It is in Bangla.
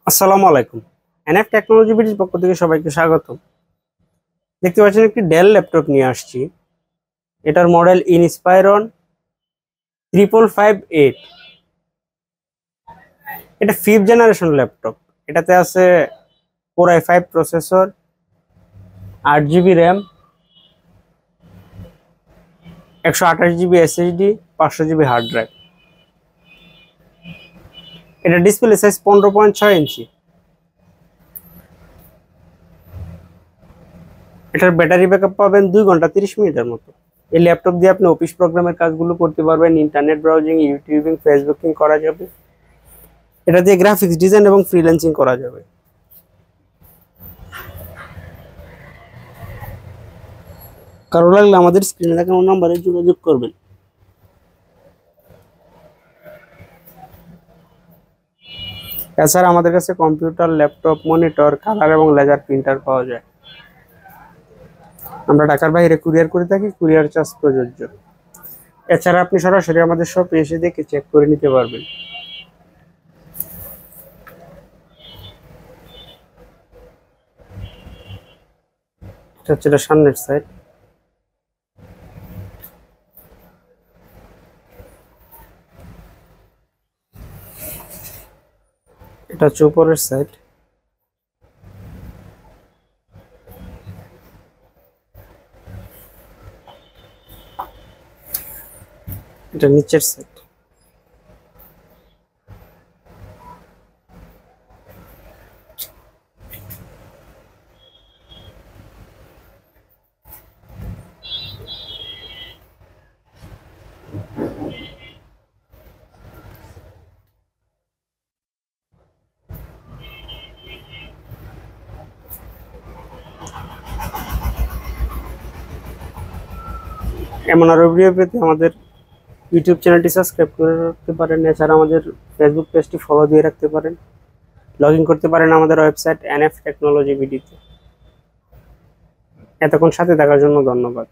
আসসালামু আলাইকুম। এনএফ টেকনোলজি বিডির পক্ষ থেকে সবাইকে স্বাগত। দেখতে পাচ্ছেন একটি ডেল ল্যাপটপ নিয়ে আসছি। এটার মডেল ইনস্পায়রন 5558। এটা 5th জেনারেশন ল্যাপটপ। এটাতে আছে Core i5 processor, 8 GB RAM, 128 GB SSD, 500 GB hard drive. এটা ডিসপ্লে সাইজ 15.6 ইঞ্চি। এটার ব্যাটারি ব্যাকআপ পাবেন 2 ঘন্টা 30 মিনিটের মতো। এই ল্যাপটপ দিয়ে আপনি অফিস প্রোগ্রামের কাজগুলো করতে পারবেন, ইন্টারনেট ব্রাউজিং, ইউটিউবিং, ফেসবুকিং করা যাবে। এটা দিয়ে গ্রাফিক্স ডিজাইন এবং ফ্রিল্যান্সিং করা যাবে। কারো লাগলে আমাদের স্ক্রিনে দেখানো নম্বরে যোগাযোগ করবেন। এছাড়া আমাদের কাছে কম্পিউটার, ল্যাপটপ, মনিটর, কালার এবং লেজার প্রিন্টার পাওয়া যায়। আমরা ঢাকার বাইরে কুরিয়ার করে থাকি, কুরিয়ার চার্জ প্রযোজ্য। এছাড়া আপনি সরাসরি আমাদের শপে এসে দেখে চেক করে নিতে পারবেন। এটা হচ্ছে এটা সামনের সাইড। এটা হচ্ছে উপরের সাইড। এটা নিচের সাইড। এমন আরো ভিডিও পেতে আমাদের ইউটিউব চ্যানেলটি সাবস্ক্রাইব করে রাখতে পারেন। এছাড়া আমাদের ফেসবুক পেজটি ফলো দিয়ে রাখতে পারেন। লগ ইন করতে পারেন আমাদের ওয়েবসাইট এনএফ টেকনোলজি বিডিতে। এতক্ষণ সাথে থাকার জন্য ধন্যবাদ।